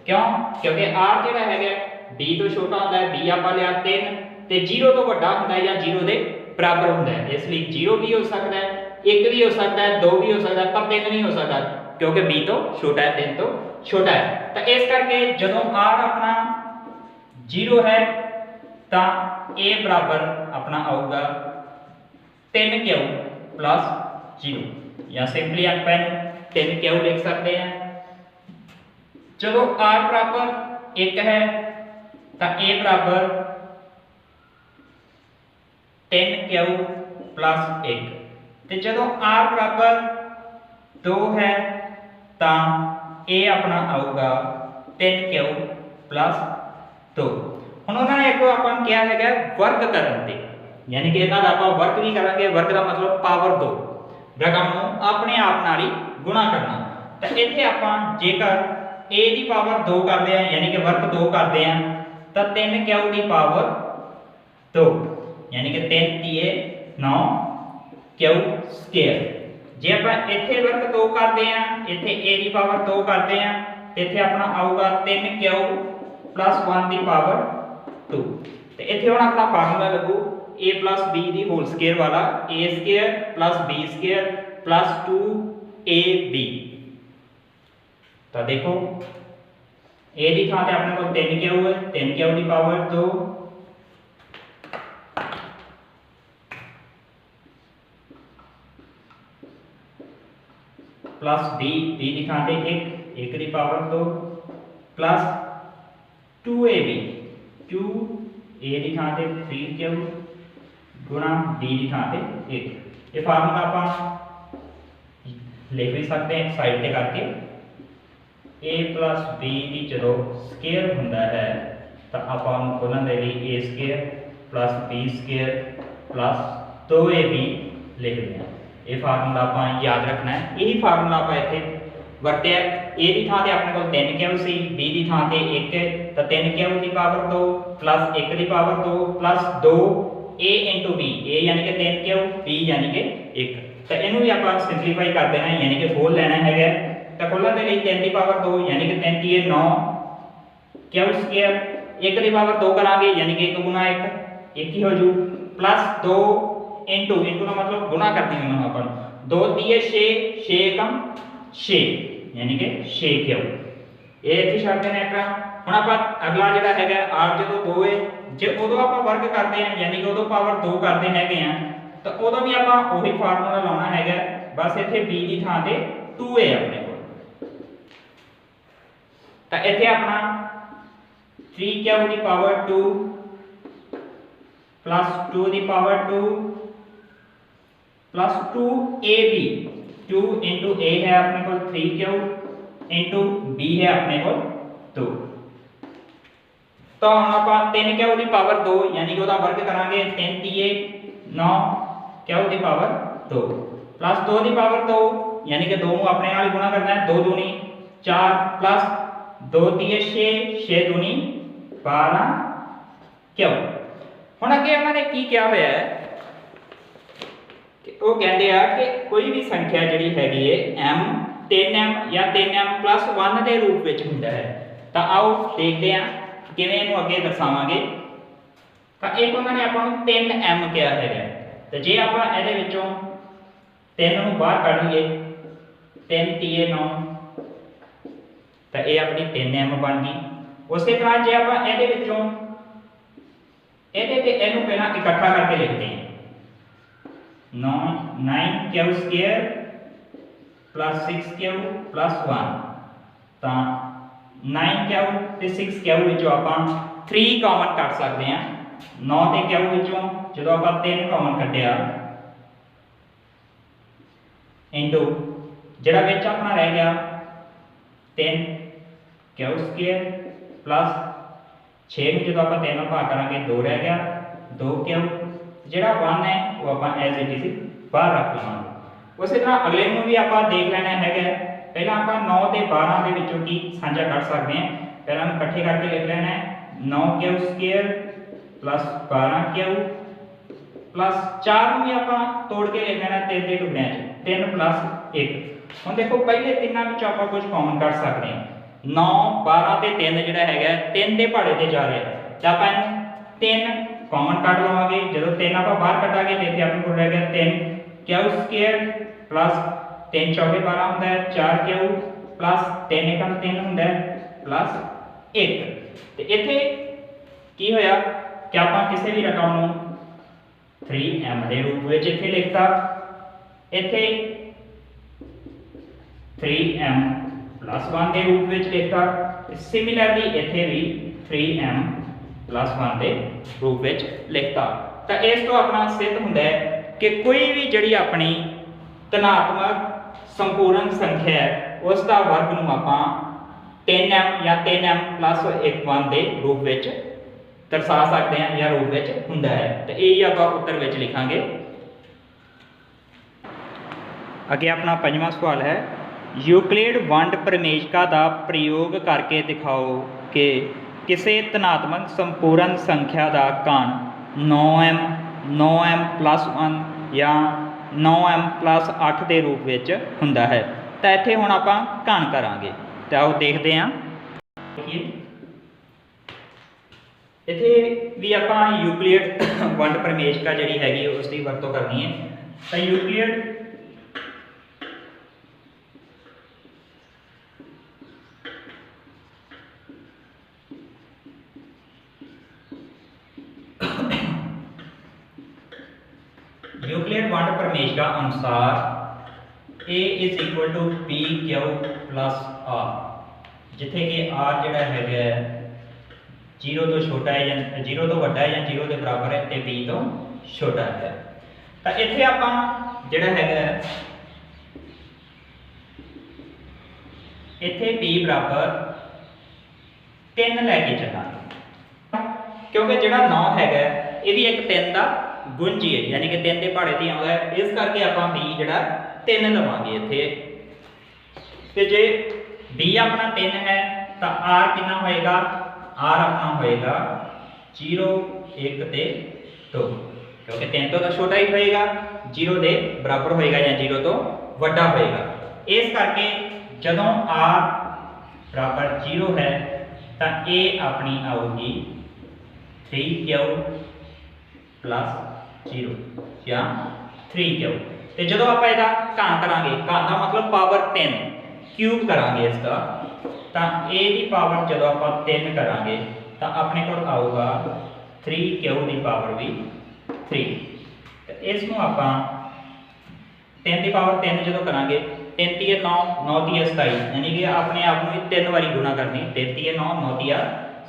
क्यों? क्योंकि R जिहड़ा हैगा B तो छोटा होंदा है, B आपां लिया 3 ते 0 तो वड्डा होंदा है या 0 के बराबर होंदा है, इसलिए 0 भी हो सकता है 1 भी हो सकता है, 2 भी हो सकता है, पर 3 नहीं हो सकता क्योंकि b तो छोटा है, 3 तो छोटा है। तो इस करके जदों r अपना 0 है तो a बराबर अपना आऊगा 3q प्लस 0, या सिंपली आप 3q लिख सकते हैं। चलो r बराबर 1 है तो a बराबर 10q प्लस 1, तो जो r बराबर 2 है तो a अपना आऊगा 10q प्लस 2। ਹੁਣ ਉਹਨਾਂ ਨੇ ਇੱਕ ਆਪਾਂ ਕਿਹਾ ਹੈਗਾ ਵਰਗ ਕਰਨ ਤੇ, ਯਾਨੀ ਕਿ ਇਹਨਾਂ ਦਾ ਆਪਾਂ ਵਰਗ ਵੀ ਕਰਾਂਗੇ। ਵਰਗ ਦਾ ਮਤਲਬ ਪਾਵਰ 2 ਰਕਮ ਨੂੰ ਆਪਣੇ ਆਪ ਨਾਲ ਹੀ ਗੁਣਾ ਕਰਨਾ। ਤਾਂ ਇੱਥੇ ਆਪਾਂ ਜੇਕਰ a ਦੀ ਪਾਵਰ 2 ਕਰਦੇ ਆ, ਯਾਨੀ ਕਿ ਵਰਗ 2 ਕਰਦੇ ਆ, ਤਾਂ 3q ਦੀ ਪਾਵਰ 2, ਯਾਨੀ ਕਿ 3 3 9 q ਸਕੁਅਰ। ਜੇ ਆਪਾਂ ਇੱਥੇ ਵਰਗ 2 ਕਰਦੇ ਆ, ਇੱਥੇ a ਦੀ ਪਾਵਰ 2 ਕਰਦੇ ਆ, ਤੇ ਇੱਥੇ ਆਪਣਾ ਆਊਗਾ 3q प्लस 1 ਦੀ ਪਾਵਰ 2। ਤੇ ਇੱਥੇ ਹੁਣ ਆਪਣਾ ਫਾਰਮੂਲਾ ਲੱਗੂ a plus b the whole square ਵਾਲਾ, a square plus b square plus 2ab। ਤਾਂ ਦੇਖੋ a ਦੀ ਥਾਂ ਤੇ ਆਪਣੇ ਕੋਲ 3q ਹੈ, 3q ਦੀ ਪਾਵਰ 2 प्लस b ਦੀ ਥਾਂ ਤੇ 1 ਦੀ ਪਾਵਰ 2 प्लस 2ab, 2a ਦੀ ਥਾਂ ਤੇ 3q गुणा b ਦੀ ਥਾਂ ਤੇ 1। ਇਹ ਫਾਰਮੂਲਾ ਆਪਾਂ ਲਿਖ ਵੀ ਸਕਦੇ ਹਾਂ ਸਾਈਡ ਤੇ ਕਰਕੇ। a plus b ਦੀ ਜਦੋਂ ਸਕੁਅਰ ਹੁੰਦਾ ਹੈ ਤਾਂ ਆਪਾਂ ਨੂੰ ਖੋਲਣ ਦੇ ਲਈ a square plus b square plus 2ab ਲਿਖਦੇ ਹਾਂ। ਇਹ ਫਾਰਮੂਲਾ ਆਪਾਂ ਯਾਦ ਰੱਖਣਾ ਹੈ। ਇਹੀ ਫਾਰਮੂਲਾ ਆਪਾਂ ਇੱਥੇ ਵਰਤਿਆ। a ਦੀ ਥਾਂ ਤੇ ਆਪਣੇ ਕੋਲ 3q ਸੀ, b ਦੀ ਥਾਂ ਤੇ 1 ਹੈ, ਤਾਂ 3q the power 2 plus 1 the power 2 plus 2a into b, a यानी कि 3q, b यानी कि 1। ਤਾਂ ਇਹਨੂੰ ਵੀ ਆਪਾਂ ਸਿੰਪਲੀਫਾਈ ਕਰ ਦੇਣਾ, ਯਾਨੀ ਕਿ ਖੋਲ ਲੈਣਾ ਹੈਗਾ। ਤਾਂ ਖੋਲਣ ਦੇ ਲਈ 3 ਦੀ ਪਾਵਰ 2 यानी कि 3 3 9 q ਸਕੁਅਰ, 1 ਦੀ ਪਾਵਰ 2 ਕਰਾਂਗੇ यानी कि 1 ਗੁਣਾ 1 1 ਹੀ ਹੋ ਜੂ, प्लस 2 into ਦਾ ਮਤਲਬ ਗੁਣਾ ਕਰਦੀ ਹਾਂ ਆਪਾਂ 2 3 6 6 ਕਮ 6 यानी कि 6q। ਇਹ ਇੱਥੇ ਛੱਡ ਦੇਣਾ ਇੱਕ। ਹੁਣ ਆਪਾਂ ਅਗਲਾ ਜਿਹੜਾ ਹੈਗਾ r ਜਦੋਂ 2 ਹੈ, ਜੇ ਉਦੋਂ ਆਪਾਂ ਵਰਗ ਕਰਦੇ ਹਾਂ ਯਾਨੀ ਕਿ ਉਦੋਂ ਪਾਵਰ 2 ਕਰਦੇ ਹੈਗੇ ਆ, ਤਾਂ ਉਦੋਂ ਵੀ ਆਪਾਂ ਉਹੀ ਫਾਰਮੂਲਾ ਲਾਉਣਾ ਹੈਗਾ। ਬਸ ਇੱਥੇ b ਦੀ ਥਾਂ ਤੇ 2 ਹੈ ਆਪਣੇ ਕੋਲ। ਤਾਂ ਇੱਥੇ ਆਪਣਾ 3q the power 2 plus 2 the power 2 plus 2ab, 2 into a है अपने को 3q into b है अपने को 2। तो हम आप 3q की पावर 2 यानी कि वर्ग करांगे 3 3 9 q की पावर 2 प्लस 2 की पावर 2 यानी कि 2 ਨੂੰ अपने ਨਾਲ गुणा करना है, 2 दूनी 4 प्लस 2 3 6 6 दूनी 12 q। ਹੁਣ ਅੱਗੇ ਉਹਨਾਂ ਨੇ ਕੀ ਕਿਹਾ ਹੋਇਆ ਹੈ ਕਿ ਉਹ ਕਹਿੰਦੇ ਆ ਕਿ ਕੋਈ ਵੀ ਸੰਖਿਆ ਜਿਹੜੀ ਹੈਗੀ ਹੈ m 3m ਜਾਂ 3m plus 1 ਦੇ ਰੂਪ ਵਿੱਚ ਹੁੰਦਾ ਹੈ। ਤਾਂ ਆਓ ਦੇਖਦੇ ਹਾਂ ਕਿਵੇਂ ਇਹਨੂੰ ਅੱਗੇ ਦਰਸਾਵਾਂਗੇ। ਤਾਂ ਇੱਕ ਉਹਨਾਂ ਨੇ ਆਪਾਂ ਨੂੰ 3m ਕਿਹਾ ਹੈਗਾ, ਤੇ ਜੇ ਆਪਾਂ ਇਹਦੇ ਵਿੱਚੋਂ 3 ਨੂੰ ਬਾਹਰ ਕੱਢ ਲਈਏ 3 3 9 ਤਾਂ ਇਹ ਆਪਣੀ 3m ਬਣ ਗਈ। ਉਸੇ ਤਰ੍ਹਾਂ ਜੇ ਆਪਾਂ ਇਹਦੇ ਵਿੱਚੋਂ ਇਹਦੇ ਤੇ ਇਹਨੂੰ ਪਹਿਲਾਂ ਇਕੱਠਾ ਕਰਕੇ ਲਿਖਦੇ ਹਾਂ 9q square plus 6q plus 1। ਤਾਂ 9q ਤੇ 6q ਵਿੱਚੋਂ ਆਪਾਂ 3 ਕਾਮਨ ਕੱਢ ਸਕਦੇ ਹਾਂ। 9 ਤੇ q ਵਿੱਚੋਂ ਜਦੋਂ ਆਪਾਂ 3 ਕਾਮਨ ਕੱਢਿਆ ਇਨਟੂ ਜਿਹੜਾ ਵਿੱਚ ਆਪਣਾ ਰਹਿ ਗਿਆ 3q ਸਕੁਅਰ प्लस 6 ਨੂੰ ਜਦੋਂ ਆਪਾਂ 3 ਨਾਲ ਭਾਗ ਕਰਾਂਗੇ 2 ਰਹਿ ਗਿਆ 2q, ਜਿਹੜਾ 1 ਹੈ ਉਹ ਆਪਾਂ ਐਜ਼ ਇਟ ਇਜ਼ ਬਾਹਰ ਰੱਖ ਲਵਾਂਗੇ। ਉਸੇ ਤਰ੍ਹਾਂ ਅਗਲੇ ਨੂੰ ਵੀ ਆਪਾਂ ਦੇਖ ਲੈਣਾ ਹੈਗਾ। ਪਹਿਲਾਂ ਆਪਾਂ 9 ਤੇ 12 ਦੇ ਵਿੱਚੋਂ ਕੀ ਸਾਂਝਾ ਕੱਢ ਸਕਦੇ ਹਾਂ, ਪਹਿਲਾਂ ਨੂੰ ਇਕੱਠੇ ਕਰਕੇ ਲਿਖ ਲੈਣਾ ਹੈ 9q square plus 12q plus 4 ਨੂੰ ਵੀ ਆਪਾਂ ਤੋੜ ਕੇ ਲਿਖ ਲੈਣਾ 3 ਦੇ ਟੁਕੜਿਆਂ 'ਚ 3 प्लस 1। ਹੁਣ ਦੇਖੋ ਪਹਿਲੇ ਤਿੰਨਾਂ ਵਿੱਚੋਂ ਆਪਾਂ ਕੁਝ ਕਾਮਨ ਕੱਢ ਸਕਦੇ ਹਾਂ। 9 12 ਤੇ 3 ਜਿਹੜਾ ਹੈਗਾ 3 ਦੇ ਪਹਾੜੇ ਤੇ ਜਾ ਰਿਹਾ, ਤਾਂ ਆਪਾਂ ਇਹਨੂੰ 3 ਕਾਮਨ ਕੱਢ ਲਵਾਂਗੇ। ਜਦੋਂ 3 ਆਪਾਂ ਬਾਹਰ ਕੱਢਾਂਗੇ ਤੇ ਇੱਥੇ ਆਪਣੇ ਕੋਲ ਰਹਿ ਗਿਆ 3q क्यू स्केयर प्लस 3 चौके 12 होंगे 4 क्यू प्लस 3 एकम 3 होंगे प्लस 1। तो इत्थे की होया कि आप किसी भी रकम को 3m के रूप में इत्थे लिखता, इत्थे 3m प्लस 1 के रूप में लिखता, सिमिलरली इत्थे भी 3m प्लस 1 के रूप में लिखता। तो इस तो अपना सिद्ध होंदा है कि कोई भी जिहड़ी अपनी धनात्मक संपूर्ण संख्या है उसका वर्ग नूं आपां 3m या 3m प्लस 1 के रूप में दर्शा सकते हैं या रूप में होंदा है। तो यही आप उत्तर में लिखांगे। अगे अपना पंजवां सवाल है, यूक्लिड वंड प्रमेयिका का प्रयोग करके दिखाओ कि किसी धनात्मक संपूर्ण संख्या का घन 9m 9m प्लस 1 या 9m प्लस 8 के रूप में होंदा है। तो इत्थे हुण आपां घन करांगे। तो आओ देखते हैं। इत्थे भी आपां यूक्लिड वंड प्रमेयिका जिहड़ी हैगी उसकी वरतों करनी है। तो यूक्लिड यूक्लिड वंड प्रमेयिका अनुसार A is equal to P Q plus R, जिथे कि आर जिहड़ा है 0 तो छोटा है या 0 तो वड्डा है या 0 के बराबर है, तो बी तो छोटा है। तो इत्थे आपां जिहड़ा है इत्थे बी बराबर 3 लैके चलांगे, क्योंकि जिहड़ा 9 है ये भी एक 3 का गुंज ही है, यानी कि 3 के पहाड़े ते आउंदा है। इस करके आपां बी जिहड़ा 3 लवांगे इत्थे। ते जे बी अपना 3 है तो आर कितना होएगा, आर अपना होएगा 0 1 ते 2, क्योंकि 3 तो छोटा ही होएगा, 0 के बराबर होएगा या 0 तो वड्डा होएगा। इस करके जदों आर बराबर 0 है तो ए अपनी आऊगी 3q प्लस 0 या 3q। तो जो आप इसका घन करांगे, घन का मतलब पावर 3 क्यूब करांगे इसका, तो a की पावर जो आप 3 करांगे तो अपने को आऊगा 3q की पावर भी 3। तो इसको आप 3 की पावर 3 जो करांगे 3 × 9 9 × 27, यानी कि अपने आप में 3 बारी गुणा करनी, 3 × 9 9 ×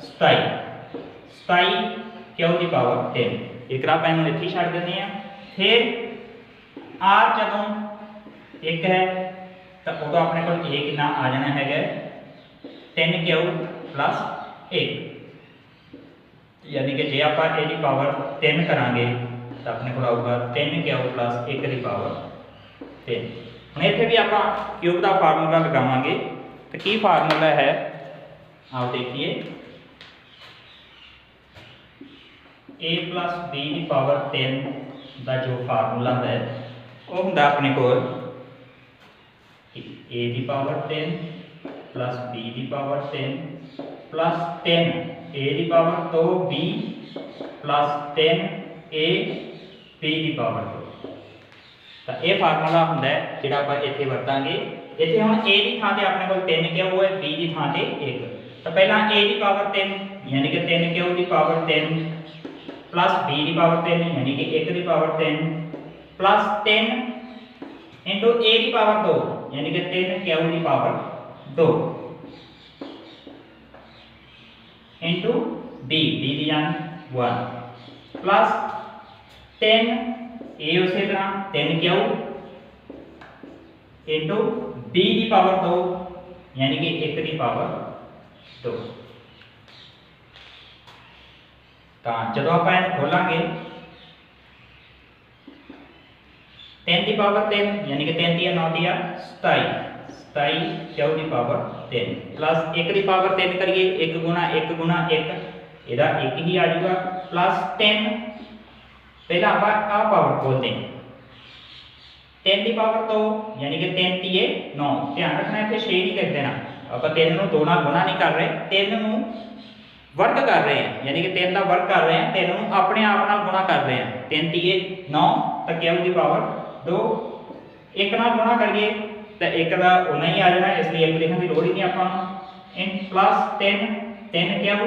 27 27q की पावर 3। एक आप इन्हों इत्थे छड्ड देंगे हैं। फिर आर जदों 1 है तो उदों अपने को ए कितना आ जाना है 3q प्लस 1, यानी कि जे आप ए की पावर 3 करांगे तो अपने को आऊगा 3q प्लस 1 की पावर 3। हम इत्थे भी आप क्यूब का फार्मूला लगावांगे। तो की फार्मूला है आप देखिए, a प्लस बी की पावर 3 का जो फार्मूला है वो होंदा अपने को a की पावर 10 प्लस b की पावर 10 प्लस 10 a की power 2 b plus 10 a b की पावर 2। तो यह फार्मूला होंदा है जिहड़ा आपां इत्थे वरतांगे। इत्थे हुण a की थां ते अपने को 3 क्यों है, b की थां ते 1। तो पहला a की पावर 3 यानी कि 3 क्यों की पावर 10 प्लस b की पावर 3 यानी कि 1 की पावर 10 प्लस 10 इंटू a की पावर 2 यानी कि 3q की पावर 2 इंटू b की जान 1 प्लस 10 a उसी तरह 3q इंटू b की पावर 2 यानी कि 1 की पावर 2। तो जो आप खोलेंगे 3 की पावर 3 यानी कि 3 × 9 = 27 27q की पावर 3 प्लस 1 की पावर 3 करिए 1 गुणा 1 गुणा 1 ਇਹਦਾ 1 ही आ जाएगा प्लस 10 पहला आप आ पावर खोलते हैं 3 की पावर 2 यानी कि 3 × 9। ध्यान रखना इतने 6 नहीं लिख देना, आप 3 को 2 ਨਾਲ गुणा नहीं कर रहे, 3 को वर्ग कर रहे हैं, यानी कि 3 का वर्ग कर रहे हैं, 3 को अपने आप नाल गुणा कर रहे हैं। 3 × 9 तो q की पावर 2 1 नाल गुणा करिए तो 1 का उन्ना ही आ जाना, इसलिए 1 लिखने की लोड़ ही नहीं आपां इन प्लस 3 3 क्यों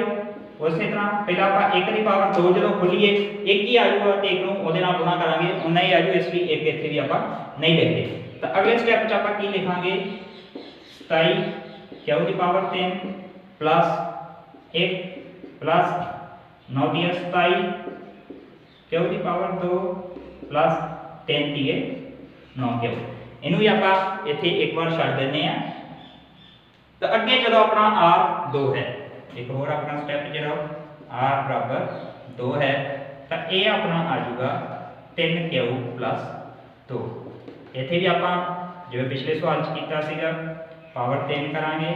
उस तरह पहला आप 1 की पावर 2 जो खोलीए 1 ही आ जाऊगा तो 1 को उहदे नाल गुणा करांगे उन्ना ही आ जाऊ, इसलिए 1 इत्थे भी आप नहीं लिखते। तो अगले स्टैप च आप की लिखांगे 27 क्यों की पावर 3 प्लस 1 प्लस 9 दिया 27 क्यों की पावर 2 प्लस 3 दिए 9 क्यों। इनू भी आप इत्थे एक बार छड्ड दिंदे आ। तो अगे चलो अपना R 2 है, एक और अपना स्टैप जो R बराबर 2 है, तो ये अपना आ जाऊगा 3 क्यू प्लस 2। इत्थे भी आप जो पिछले सवाल किया सीगा पावर 3 करांगे,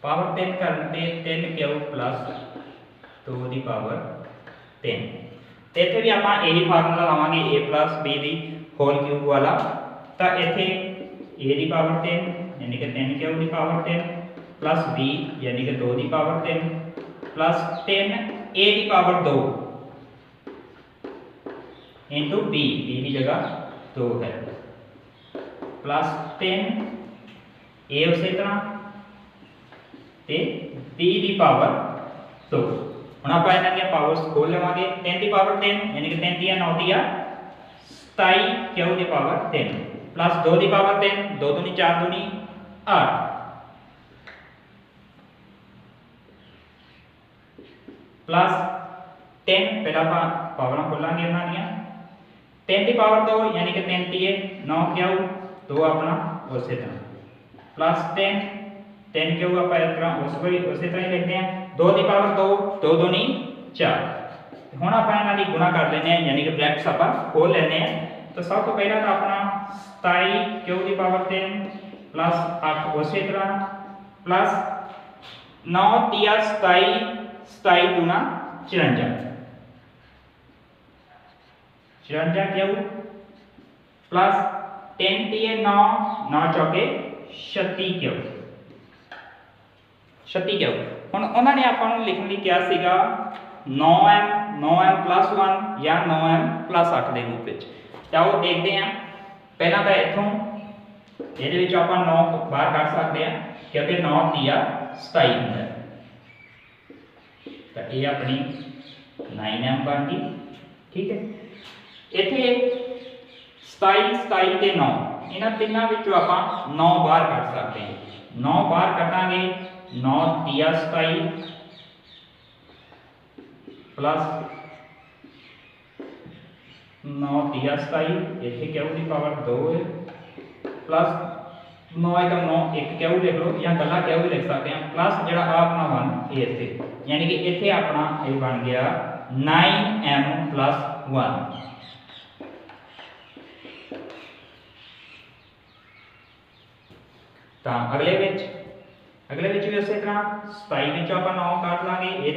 पावर 3 करते 3 क्यू प्लस 2 की पावर 3। इत्थे भी आप यही फार्मूला लावांगे a प्लस b की होल क्यूब वाला। तो इत्थे a की पावर 3 यानी कि 3 क्यू की पावर 3 प्लस b यानी कि 2 की पावर 3 प्लस 3 a की पावर 2 इंटू b की जगह 2 है प्लस 10 a उस तरह ते b की पावर 2। हम आप इन्हां दी पावर्स खोल लवांगे 10 की पावर 10 यानी कि 10 दिया 9 दिया 27 क्यू की पावर 3 प्लस 2 की पावर 10 2 दूनी 4 दूनी 8 प्लस 10 पहला पावर खोलांगे इन्हां दी 10 की पावर 2 यानी कि 3 दिए 9 क्यू 2 अपना उस तरह प्लस 10 10 क्यू आप इस तरह उस तरह ही लिखते हैं 2 की पावर 2 2 दूनी 4। हुण आप इन्हां दी गुणा कर लेने हैं यानी कि ब्रैकेट्स आप खोल लेने हैं। तो सब तो पहला तो अपना 27 क्यू की पावर 3 प्लस 8 उस तरह प्लस 9 दिया 27 27 दूना 54 54 क्यू प्लस 10 दिए 9 9 चौके 36 क्यू 36 क्यू। हुण उन्होंने आपां नूं लिखण लई कहा सीगा 9m प्लस 1 या 9m प्लस 8 के रूप में। आओ देखते हैं पहला तो इतों ये 9 बाहर कट सकते हैं क्योंकि 9 दिया 27 होंगे तो ये अपनी 9m बन गई। ठीक है इतने 27 27 ते 9 इन्हां तिन्हां विचों आपां 9 बाहर कट सकते हैं। 9 बाहर कटांगे 9 दिया 27 प्लस 9 दिया 27 इतने क्यू की पावर 2 है प्लस 9 एकम 9 एक क्यू लिख लो या गला क्यू भी लिख सकते हैं प्लस जो अपना 1 ये इतने यानी कि इतने अपना ये बन गया 9m प्लस 1। तो अगले भी उस तरह 27 आप 9 काट लाँगे ये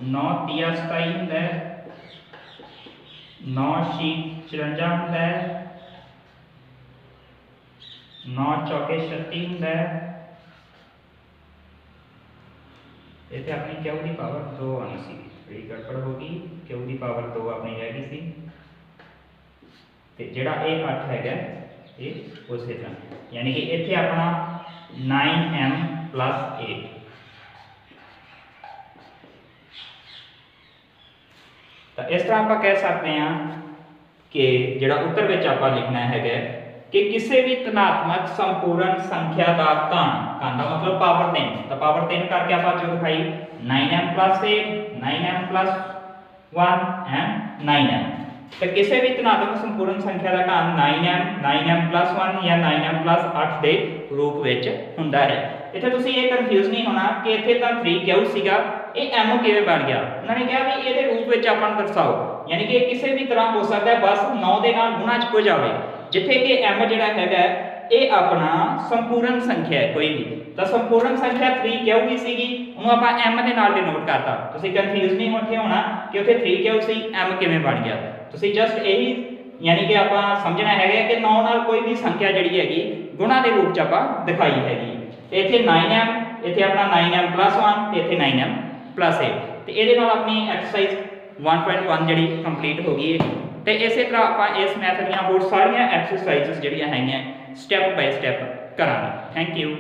9 दिया 27 होंगे 9 शीट 54 होंगे 9 चौके 36 होंगे इतने अपनी क्यू की पावर 2 आनी सी बड़ी गड़बड़ होगी क्यू की पावर 2 अपनी रह गई सी जोड़ा ये 8 है ये उस तरह यानी कि इतने अपना 9m प्लस 8। तो इस तरह आप कह सकते हैं कि जो उत्तर में आप लिखना है कि किसी भी धनात्मक संपूर्ण संख्या का घन का मतलब पावर 3 तो पावर 3 करके आप जो दिखाई 9m plus 8 9m plus 1 and 9m। तो किसी भी धनात्मक संपूर्ण संख्या का घन 9m प्लस 1 या 9m प्लस 8 के रूप में होंदा है। इत्थे तुसीं ये कन्फ्यूज नहीं होना कि इत्थे तां 3 क्यू सीगा ये m किवें बन गया। उन्होंने कहा भी ये रूप में आपां दर्शाओ यानी कि किसी भी तरह हो सकता है बस 9 के नाल गुणा च हो जाए जिथे कि m जिहड़ा हैगा ये अपना संपूर्ण संख्या है कोई भी। तो संपूर्ण संख्या 3 क्यू ही सीगी उन्होंने आपां m के नाल डिनोट करता। तुसीं कन्फ्यूज नहीं होना कि उत्थे 3 क्यू सी m किवें बन गया। तुसीं जस्ट यही यानी कि आप समझना है कि 9 नाल कोई भी संख्या जिहड़ी हैगी गुणा के रूप च आप दिखाई हैगी। इत्थे 9m इत्थे अपना 9m प्लस 1 इत्थे 9m प्लस 8 तो ये अपनी एक्सरसाइज 1.1 ਜਿਹੜੀ ਕੰਪਲੀਟ ਹੋ ਗਈ ਹੈ। ਤੇ ਇਸੇ ਤਰ੍ਹਾਂ ਆਪਾਂ ਇਸ ਮੈਥਡ ਦੀਆਂ ਹੋਰ ਸਾਰੀਆਂ ਐਕਸਰਸਾਈਜ਼ਸ ਜਿਹੜੀਆਂ ਹੈਗੀਆਂ ਸਟੈਪ ਬਾਈ ਸਟੈਪ ਕਰਾਂਗੇ। Thank you.